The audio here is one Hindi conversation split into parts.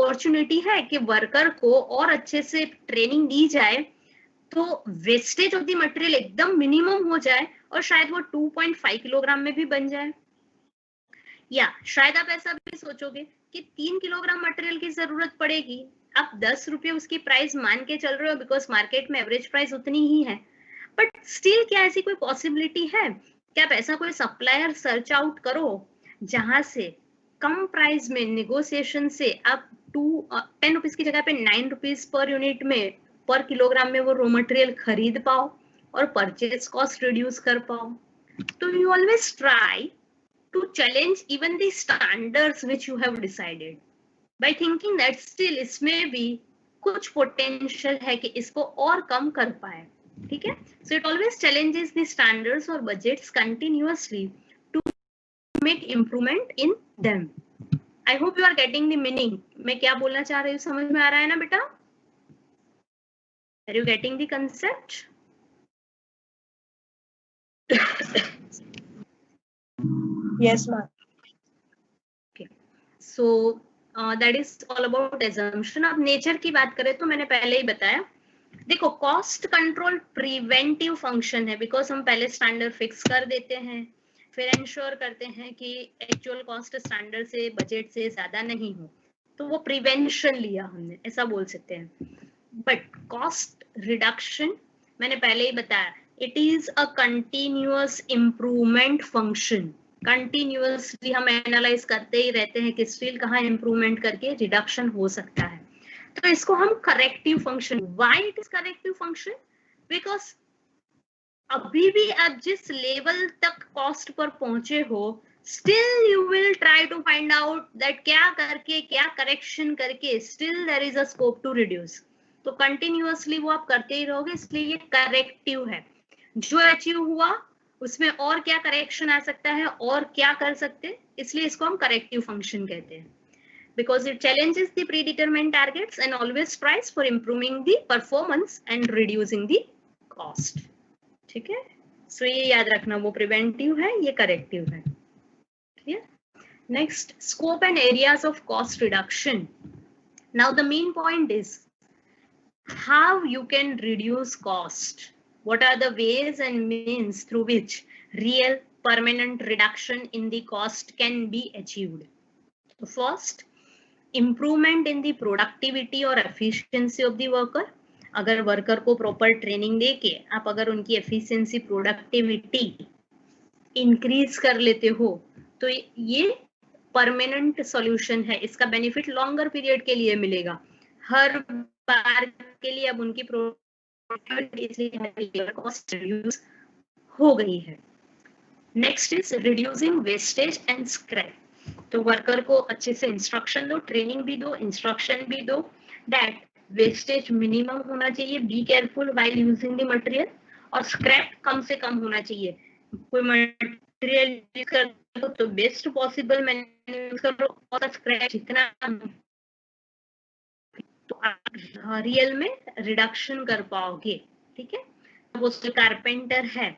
अपॉर्चुनिटी है कि वर्कर को और अच्छे से ट्रेनिंग दी जाए तो वेस्टेज ऑफ द मटेरियल एकदम मिनिमम हो जाए और शायद वो 2.5 किलोग्राम में भी बन जाए। या शायद आप ऐसा भी सोचोगे कि 3 किलोग्राम मटेरियल की जरूरत पड़ेगी, आप 10 रुपये उसकी प्राइस मान के चल रहे हो बिकॉज मार्केट में एवरेज प्राइस उतनी ही है, बट स्टिल क्या ऐसी कोई पॉसिबिलिटी है कि आप ऐसा कोई सप्लायर सर्च आउट करो जहां से कम प्राइस में नेगोशिएशन से आप 10 रुपीज की जगह पे 9 रुपीज पर यूनिट में पर किलोग्राम में वो रॉ मटेरियल खरीद पाओ और परचेज कॉस्ट रिड्यूस कर पाओ। तो you always try to challenge even the standards which you have decided by thinking that still इसमें भी कुछ potential है कि इसको और कम कर पाए, ठीक है? So it always challenges the standards or budgets continuously to make improvement in them. I hope you are getting the meaning. मैं क्या बोलना चाह रही हूँ समझ में आ रहा है ना बेटा? Are you getting the concept? Yes, ma'am. Okay. So that is all about assumption. अब नेचर की बात करें तो मैंने पहले ही बताया, देखो कॉस्ट कंट्रोल प्रिवेंटिव फंक्शन है बिकॉज हम पहले स्टैंडर्ड फिक्स कर देते हैं, फिर इंश्योर करते हैं कि एक्चुअल कॉस्ट स्टैंडर्ड से बजट से ज्यादा नहीं हो, तो वो प्रिवेंशन लिया हमने, ऐसा बोल सकते हैं। बट कॉस्ट रिडक्शन मैंने पहले ही बताया, it is a continuous improvement function. Continuously हम एनालाइज करते ही रहते हैं कि स्टिल कहाँ इंप्रूवमेंट करके रिडक्शन हो सकता है, तो इसको हम corrective function. Why it is corrective function? Because अभी भी आप जिस लेवल तक कॉस्ट पर पहुंचे हो still you will try to find out that क्या करके क्या करेक्शन करके still there is a scope to reduce. तो कंटिन्यूअसली वो आप करते ही रहोगे, इसलिए ये करेक्टिव है। जो अचीव हुआ उसमें और क्या करेक्शन आ सकता है और क्या कर सकते हैं, इसलिए इसको हम करेक्टिव फंक्शन कहते हैं। Because it challenges the predetermined targets and always tries for improving the performance and reducing the cost. ठीक है? So ये याद रखना, वो preventive है, ये corrective है। Clear? Next, scope and areas of cost reduction. Now the main point is how you can reduce cost. What are the ways and means through which real permanent reduction in the cost can be achieved? So first, improvement in the productivity और एफिशिएंसी ऑफ द वर्कर। अगर वर्कर को प्रॉपर ट्रेनिंग देके आप अगर उनकी एफिशिएंसी प्रोडक्टिविटी इंक्रीज कर लेते हो तो ये परमानेंट सॉल्यूशन है, इसका बेनिफिट लॉन्गर पीरियड के लिए मिलेगा, हर बार के लिए अब उनकी प्रोडक्टिविटी इसलिए कॉस्ट रिड्यूस हो गई है। Next is reducing wastage and scrap. तो वर्कर को अच्छे से इंस्ट्रक्शन दो, ट्रेनिंग भी दो, इंस्ट्रक्शन भी दो, दैट वेस्टेज मिनिमम होना चाहिए, be careful while using the material, और स्क्रैप कम से कम होना चाहिए। कोई मटेरियल यूज कर तो बेस्ट पॉसिबल मैंने यूज करो और स्क्रैप जितना तो आप रियल में रिडक्शन कर पाओगे, ठीक है? वो कारपेंटर है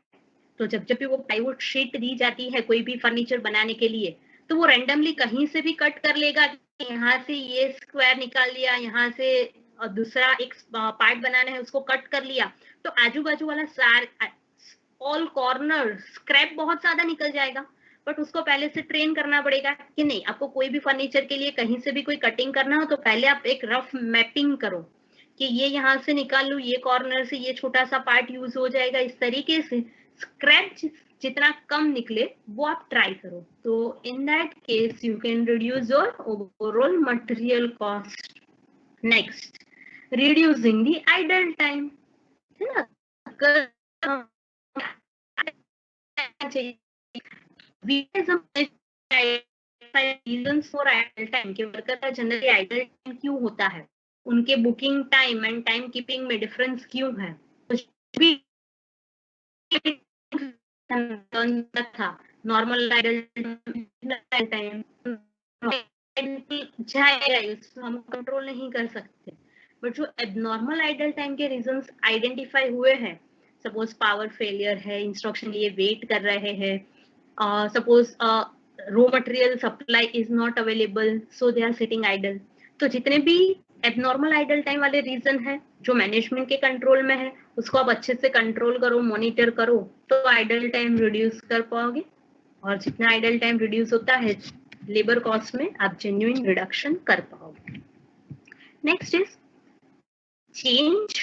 तो जब जब भी वो प्लाईवुड शीट दी जाती है कोई भी फर्नीचर बनाने के लिए तो वो रैंडमली कहीं से भी कट कर लेगा, यहाँ से ये स्क्वायर निकाल लिया, यहाँ से दूसरा एक पार्ट बनाना है उसको कट कर लिया, तो आजू बाजू वाला ऑल कॉर्नर स्क्रैप बहुत ज्यादा निकल जाएगा। बट उसको पहले से ट्रेन करना पड़ेगा कि नहीं, आपको कोई भी फर्नीचर के लिए कहीं से भी कोई कटिंग करना हो तो पहले आप एक रफ मैपिंग करो कि ये यहाँ से निकाल लूं, ये कॉर्नर से ये छोटा सा पार्ट यूज हो जाएगा, इस तरीके से स्क्रैप जितना कम निकले वो आप ट्राई करो। तो in that case you can reduce your overall material cost. Next, reducing the idle time, है ना? रीजंस फॉर आइडल टाइम के वर्कर का जनरली आइडल टाइम क्यों होता है, उनके booking time and time keeping में डिफरेंस क्यों है, कुछ भी था नॉर्मल आइडल टाइम जाएगा, हम कंट्रोल नहीं कर सकते, बट जो एबनॉर्मल आइडल टाइम के रीजंस आइडेंटिफाई हुए हैं, सपोज पावर फेलियर है, इंस्ट्रक्शन लिए वेट कर रहे हैं, suppose raw material supply is not available so they are sitting idle, तो जितने भी एबनॉर्मल आइडल टाइम वाले रीजन है जो मैनेजमेंट के कंट्रोल में है, उसको आप अच्छे से कंट्रोल करो, मॉनिटर करो, तो आइडल टाइम रिड्यूस कर पाओगे। और जितना आइडल टाइम रिड्यूस होता है, लेबर कॉस्ट में आप जेन्युइन रिडक्शन कर पाओगे। नेक्स्ट इज चेंज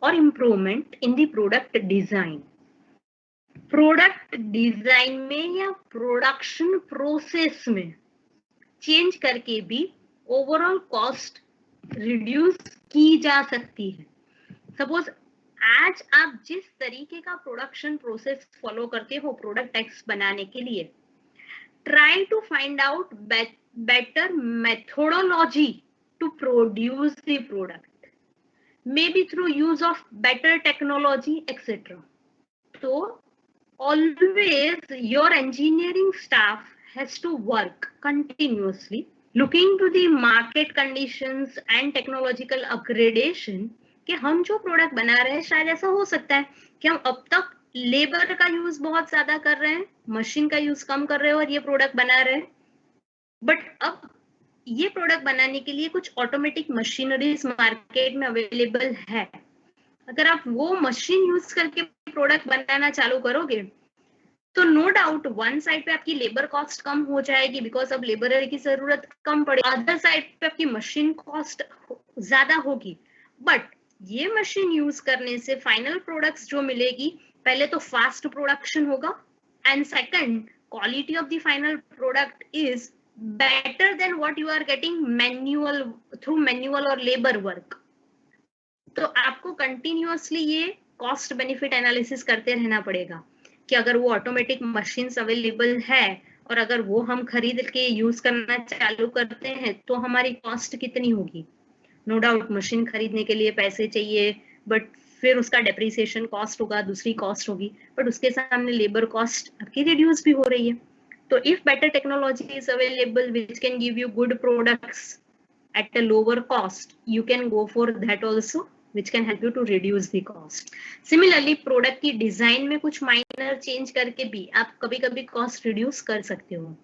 और improvement in the product design. Product design में या प्रोडक्शन प्रोसेस में चेंज करके भी ओवरऑल कॉस्ट रिड्यूस की जा सकती है। सपोज आज आप जिस तरीके का प्रोडक्शन प्रोसेस फॉलो करते हो प्रोडक्ट एक्स बनाने के लिए, try to find out better methodology to produce the product, may be through use of better technology etcetera. तो always your engineering staff has to work continuously looking to the market conditions and technological upgradation कि हम जो प्रोडक्ट बना रहे हैं, शायद ऐसा हो सकता है कि हम अब तक लेबर का यूज बहुत ज्यादा कर रहे हैं, मशीन का यूज कम कर रहे हैं और ये प्रोडक्ट बना रहे हैं, बट अब ये प्रोडक्ट बनाने के लिए कुछ ऑटोमेटिक मशीनरीज मार्केट में अवेलेबल है। अगर आप वो मशीन यूज करके प्रोडक्ट बनाना चालू करोगे तो नो डाउट वन साइड पे आपकी लेबर कॉस्ट कम हो जाएगी बिकॉज अब लेबर की जरूरत कम पड़ेगी, अदर साइड पे आपकी मशीन कॉस्ट ज्यादा होगी। बट ये मशीन यूज करने से फाइनल प्रोडक्ट्स जो मिलेगी, पहले तो फास्ट प्रोडक्शन होगा and second quality of the final product is better than what you are getting manual through manual और लेबर वर्क। तो आपको कंटिन्यूअसली ये कॉस्ट बेनिफिट एनालिसिस करते रहना पड़ेगा कि अगर वो ऑटोमेटिक मशीन्स अवेलेबल है और अगर वो हम खरीद के यूज करना चालू करते हैं तो हमारी कॉस्ट कितनी होगी। नो डाउट मशीन खरीदने के लिए पैसे चाहिए, बट फिर उसका डेप्रिसिएशन कॉस्ट होगा, दूसरी कॉस्ट होगी, बट उसके सामने लेबर कॉस्ट आपकी रिड्यूस भी हो रही है। तो if better technology is available which can give you good products at a lower cost, you can go for that also, which can help you to reduce the cost. Similarly, product की डिजाइन में कुछ माइनर चेंज करके भी आप कभी-कभी कॉस्ट रिड्यूस कर सकते हो।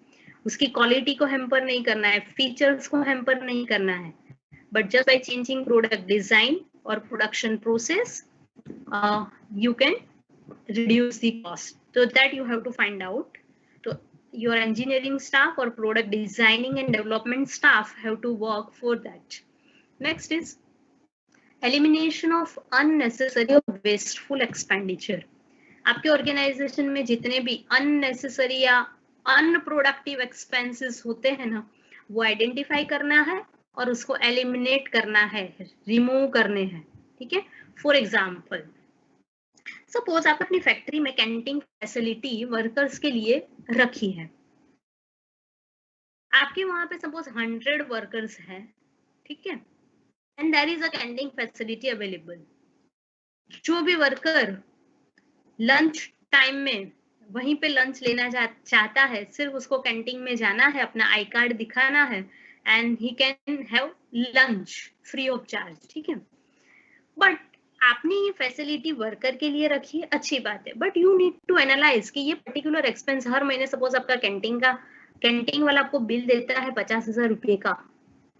उसकी क्वालिटी को हैम्पर नहीं करना है, फीचर्स को हैम्पर नहीं करना है, but just by changing product design और production process you can reduce the cost. So that you have to find out. So your engineering staff or product designing and development staff have to work for that. Next is elimination of unnecessary or wasteful expenditure. आपके ऑर्गेनाइजेशन में जितने भी unnecessary या unproductive expenses होते हैं ना, वो आइडेंटिफाई करना है और उसको एलिमिनेट करना है, रिमूव करने हैं। ठीक है, फॉर एग्जाम्पल सपोज आप अपनी फैक्ट्री में कैंटीन फैसिलिटी वर्कर्स के लिए रखी है, आपके वहां पे सपोज 100 वर्कर्स हैं, ठीक है, and there is a canteen facility available. जो भी वर्कर लंच टाइम में वहीं पे लंच लेना चाहता है, सिर्फ उसको कैंटीन में जाना है, अपना आई कार्ड दिखाना है and he can have lunch free of charge. ठीक है, बट आपने ये फैसिलिटी वर्कर के लिए रखी है, अच्छी बात है, but you need to analyse कि ये पर्टिकुलर एक्सपेंस हर महीने सपोज आपका कैंटीन वाला आपको बिल देता है 50,000 रुपए का,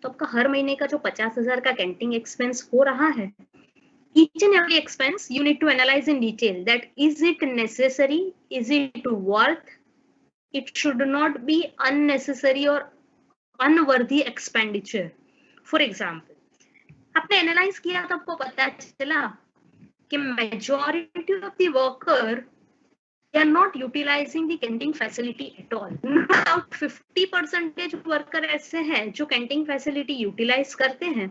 तो आपका हर महीने का जो 50,000 का कैंटीन एक्सपेंस हो रहा है, each and every expense you need to analyze in detail that is it necessary, is it worth, it should not be unnecessary or unworthy expenditure. For example आपने एनालाइज किया तो आपको पता चला कि majority of the worker they are not utilizing the canteen facility at all. About 50% worker ऐसे हैं जो कैंटीन फैसिलिटी यूटिलाइज करते हैं,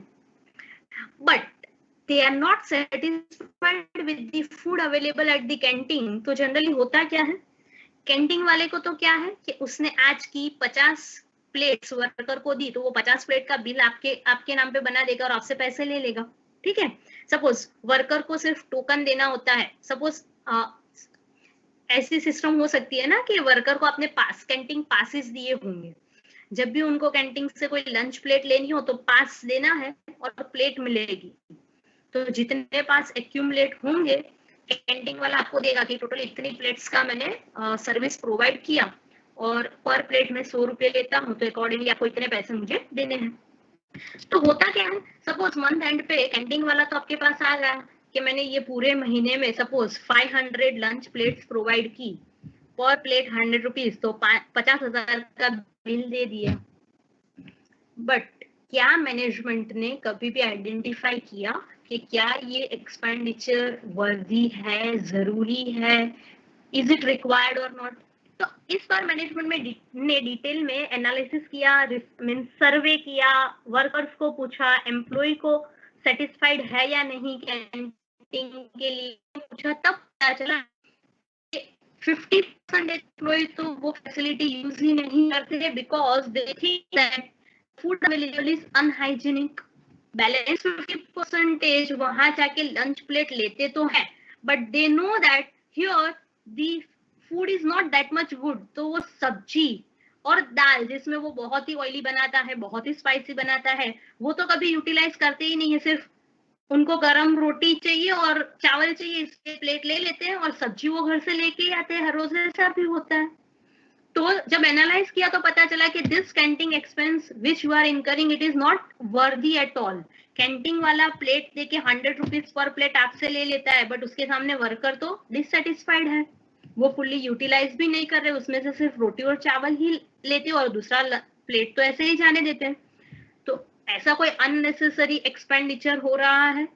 but they are not satisfied with the food available at the canteen. तो जनरली होता क्या है, कैंटीन वाले को तो क्या है कि उसने आज की 50 प्लेट्स वर्कर को दी तो वो 50 प्लेट का बिल आपके नाम पे बना देगा और आपसे पैसे ले लेगा। ठीक है, सपोज वर्कर को सिर्फ टोकन देना होता है, सपोज ऐसी सिस्टम हो सकती है ना कि वर्कर को अपने पास कैंटीन पासेस दिए होंगे, जब भी उनको कैंटीन से कोई लंच प्लेट लेनी हो तो पास देना है और प्लेट मिलेगी। तो जितने पास एक्यूमुलेट होंगे कैंटीन वाला आपको देगा कि टोटल इतनी प्लेट्स का मैंने सर्विस प्रोवाइड किया और पर प्लेट में 100 रुपए लेता हूँ, तो अकॉर्डिंगली आपको इतने पैसे मुझे देने हैं। तो होता क्या है, सपोज मंथ एंड पे कैंटीन वाला तो आपके पास आ गया कि मैंने ये पूरे महीने में सपोज 500 लंच प्लेट्स प्रोवाइड की, पर प्लेट 100 रुपीज, तो 50,000 का बिल दे दिया। बट क्या मैनेजमेंट ने कभी भी आइडेंटिफाई किया कि क्या ये एक्सपेंडिचर वर्दी है, जरूरी है, इज इट रिक्वायर्ड और नॉट? तो इस बार मैनेजमेंट में ने डिटेल में एनालिसिस किया, मीन सर्वे किया, वर्कर्स को पूछा, एम्प्लॉय को सेटिस्फाइड है या नहीं कैंटीन के लिए पूछा, तब पता चला 50% एम्प्लॉय तो वो फैसिलिटी यूज ही नहीं करते because they think that food available is unhygienic. Balance 50% वहां जाके लंच प्लेट लेते तो है, but they know that here the food is not that much good. तो वो सब्जी और दाल जिसमें वो बहुत ही ऑयली बनाता है, बहुत ही स्पाइसी बनाता है, वो तो कभी यूटिलाइज करते ही नहीं है। सिर्फ उनको गरम रोटी चाहिए और चावल चाहिए, इसके प्लेट ले लेते हैं, और सब्जी वो घर से लेके ही आते हैं, हर रोज ऐसा भी होता है। तो जब एनालाइज किया तो पता चला कि this canteen expense which you are incurring it is not worthy at all. Canteen वाला प्लेट देके 100 रुपीज पर प्लेट आपसे ले लेता है, बट उसके सामने वर्कर तो डिससेटिस्फाइड है, वो फुल्ली यूटिलाइज भी नहीं कर रहे, उसमें से सिर्फ रोटी और चावल ही लेते और दूसरा प्लेट तो ऐसे ही जाने देते हैं। तो ऐसा कोई अननेसेसरी एक्सपेंडिचर हो रहा है,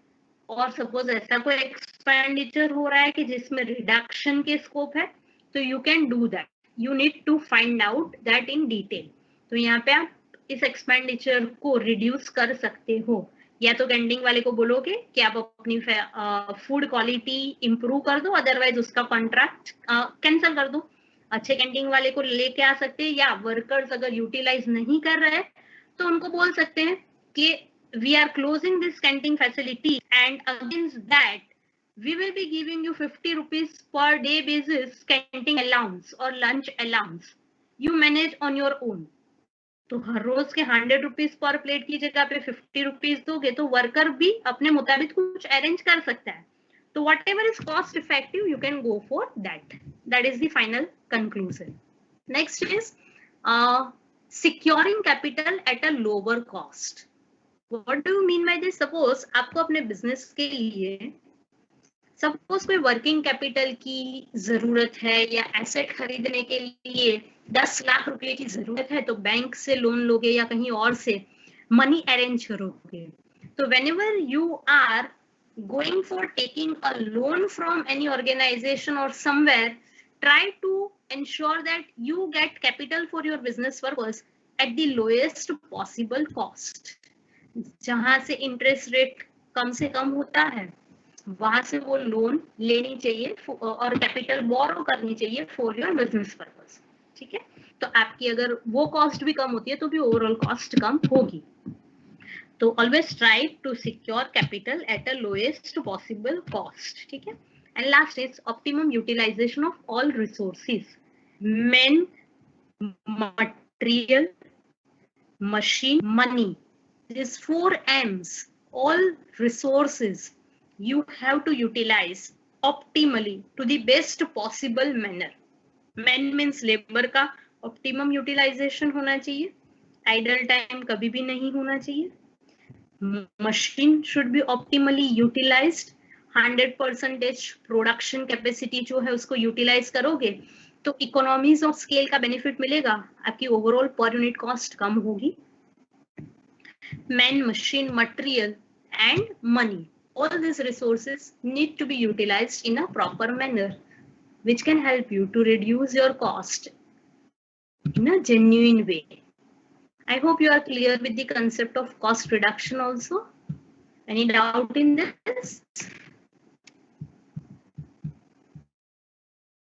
और सपोज ऐसा कोई एक्सपेंडिचर हो रहा है कि जिसमें रिडक्शन के स्कोप है, तो you can do that, you need to find out that in detail. तो यहाँ पे आप इस एक्सपेंडिचर को रिड्यूस कर सकते हो, या तो कैंटीन वाले को बोलोगे कि आप अपनी फूड क्वालिटी इंप्रूव कर दो, अदरवाइज उसका कॉन्ट्रैक्ट कैंसिल कर दो। अच्छे कैंटीन वाले को लेके आ सकते हैं, या वर्कर्स अगर यूटिलाइज नहीं कर रहे तो उनको बोल सकते हैं कि we are closing this canteen facility and against that we will be giving you 50 rupees per day basis canteen allowance or lunch allowance, you manage on your own। तो हर रोज के 100 रुपीज पर प्लेट की जगह पे 50 रुपीज दोगे तो वर्कर भी अपने मुताबिक कुछ अरेंज कर सकता है। तो what ever is cost effective you can go for that, that is the final conclusion. Next is securing capital at a lower cost। What do you mean by this? Suppose आपको अपने बिजनेस के लिए सपोज कोई वर्किंग कैपिटल की जरूरत है, या एसेट खरीदने के लिए 10 लाख रुपए की जरूरत है, तो बैंक से लोन लोगे या कहीं और से मनी अरेंज करोगे। तो whenever you are going for taking a loan from any organization or somewhere, try to ensure that you get capital for your business purpose at the lowest possible cost। जहां से इंटरेस्ट रेट कम से कम होता है वहां से वो लोन लेनी चाहिए और कैपिटल बोरो करनी चाहिए फॉर योर बिजनेस पर्पस। ठीक है, तो आपकी अगर वो कॉस्ट भी कम होती है तो भी ओवरऑल कॉस्ट कम होगी। तो always try to secure capital at a lowest possible cost. ठीक है, and last is optimum utilisation of all resources, man, material, machine, money, these 4 M's, all resources you have to utilize optimally to the best possible manner। Man means labor का optimum utilization होना चाहिए, idle time कभी भी नहीं होना चाहिए, machine should be optimally utilized, 100% production capacity जो है उसको यूटिलाइज करोगे तो इकोनॉमीज ऑफ स्केल का बेनिफिट मिलेगा, आपकी ओवरऑल पर यूनिट कॉस्ट कम होगी। Man, machine, material and money, all these resources need to be utilized in a proper manner, which can help you to reduce your cost in a genuine way। I hope you are clear with the concept of cost reduction also। Any doubt in this?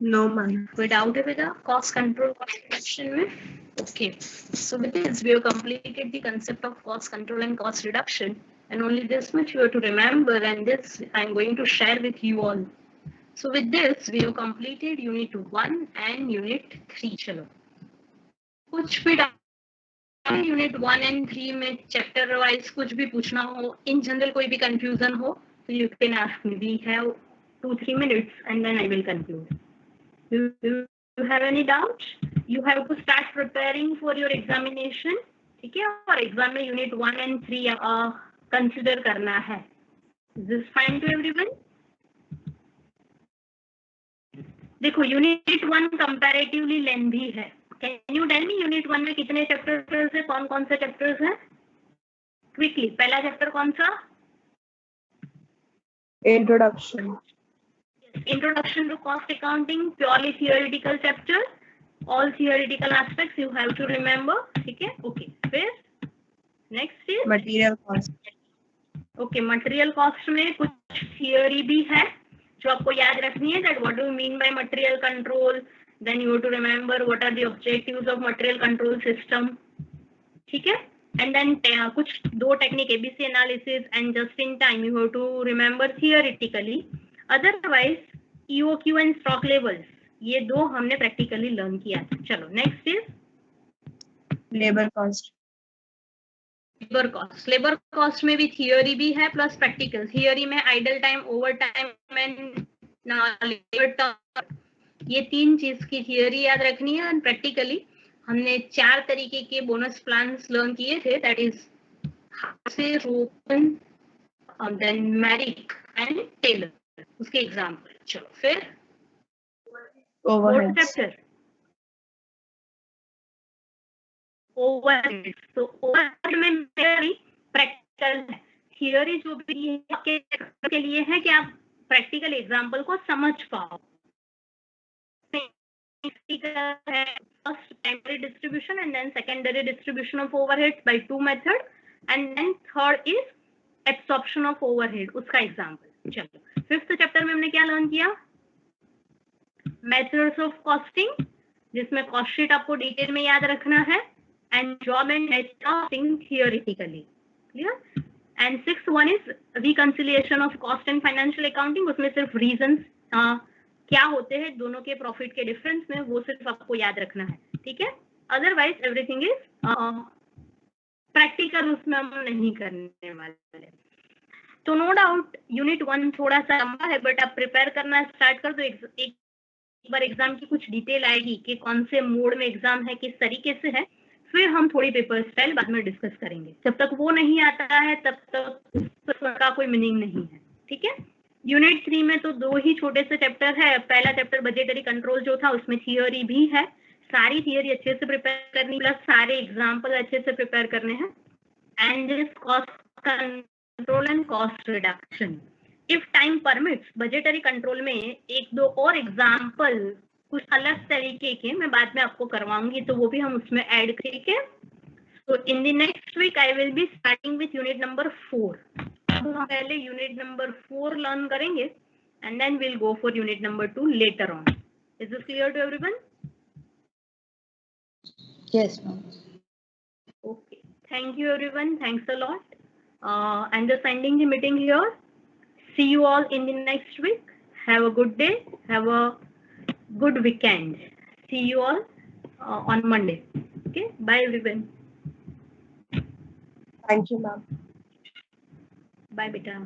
No, ma'am. कोई डाउट है बेटा कॉस्ट कंट्रोल कॉस्ट रिडक्शन में? Okay, so with this we have completed the concept of cost control and cost reduction, and only this much you have to remember, and this I am going to share with you all। So with this we have completed unit 1 and unit 3। चलो कुछ भी unit 1 and 3 में chapter wise कुछ भी पूछना हो, in general कोई भी confusion हो, तो you can ask me। We have 2-3 minutes and then I will conclude। Do you have any doubt? You have to start preparing for your examination। ठीक है, और एग्जाम में यूनिट 1 and 3 कंसिडर करना है. Is this fine to everyone? देखो यूनिट 1 कंपैरेटिवली लेंथी है. Can you tell me unit 1 में कितने चैप्टर्स है, कौन कौन से चैप्टर्स हैं? क्विकली, पहला चैप्टर कौन सा? Introduction. Introduction to cost accounting, purely theoretical chapter. All theoretical aspects you have to remember. ठीक है, ओके. फिर next is Material cost. Okay. Material cost में कुछ थियोरी भी है जो आपको याद रखनी है. That what do you mean by material control, then you have to remember what are the objectives of material control system. ठीक है, एंड देन कुछ दो technique ABC analysis and just in time you have to remember theoretically. Otherwise EOQ and stock levels, ये दो हमने प्रैक्टिकली लर्न किया. चलो next is Labor cost. Labour cost. Labour cost में भी थियोरी भी है प्लस प्रैक्टिकल. थियोरी में idle time, over time and labour term, ये तीन चीज की थियोरी याद रखनी है. और प्रैक्टिकली हमने 4 तरीके के बोनस प्लान्स लर्न किए थे. दैट इज हाउसे, रोपन, देन मैरिक एंड टेलर. उसके एग्जाम्पल. चलो फिर फोर्थ चैप्टर ओवरहेड. तो ओवरहेड में मेरी प्रैक्टिकल थियोरी जो भी है के लिए है कि आप प्रैक्टिकल एग्जांपल को समझ पाओ. First primary distribution and then secondary distribution of overheads by 2 method and then third is absorption of overhead, उसका एग्जांपल. चलो फिफ्थ चैप्टर में हमने क्या लर्न किया? मेथड्स ऑफ कॉस्टिंग, जिसमें कॉस्ट शीट आपको डिटेल में याद रखना है, and job and net costing theoretically. Clear? And sixth one is reconciliation of cost and financial accounting. उसमें सिर्फ reasons क्या होते हैं दोनों के प्रॉफिट के डिफरेंस में, वो सिर्फ आपको याद रखना है. ठीक है, अदरवाइज एवरीथिंग इज प्रैक्टिकल, उसमें हम नहीं करने वाले. तो नो डाउट यूनिट 1 थोड़ा सा लंबा है, बट आप प्रिपेयर करना स्टार्ट कर दो. एक बार एग्जाम की कुछ डिटेल आएगी कि कौन से मोड में एग्जाम है, किस तरीके से है, फिर हम थोड़ी पेपर स्टाइल बाद में डिस्कस करेंगे. जब तक वो नहीं आता है तब तक का कोई मीनिंग नहीं है. ठीक है, यूनिट 3 में तो 2 ही छोटे से चैप्टर है. पहला चैप्टर बजटरी कंट्रोल जो था, उसमें थियोरी भी है. सारी थियोरी अच्छे से प्रिपेयर करनी, प्लस सारे एग्जाम्पल अच्छे से प्रिपेयर करने हैं. And this cost control and cost reduction, if time permits budgetary control में 1-2 और एग्जाम्पल कुछ अलग तरीके के मैं बाद में आपको करवाऊंगी, तो वो भी हम उसमें ऐड करेंगे. So in the next week I will be starting with unit number 4. अब हम पहले यूनिट नंबर 4 लर्न करेंगे and then will go for unit number 2 later on. Is this clear to everyone? Yes, ma'am. Okay, thank you everyone, thanks a lot. I'm just ending the meeting here. See you all in the next week. Have a good day, have a good weekend. See you all on Monday. Okay, bye everyone. Thank you, ma'am. Bye beta.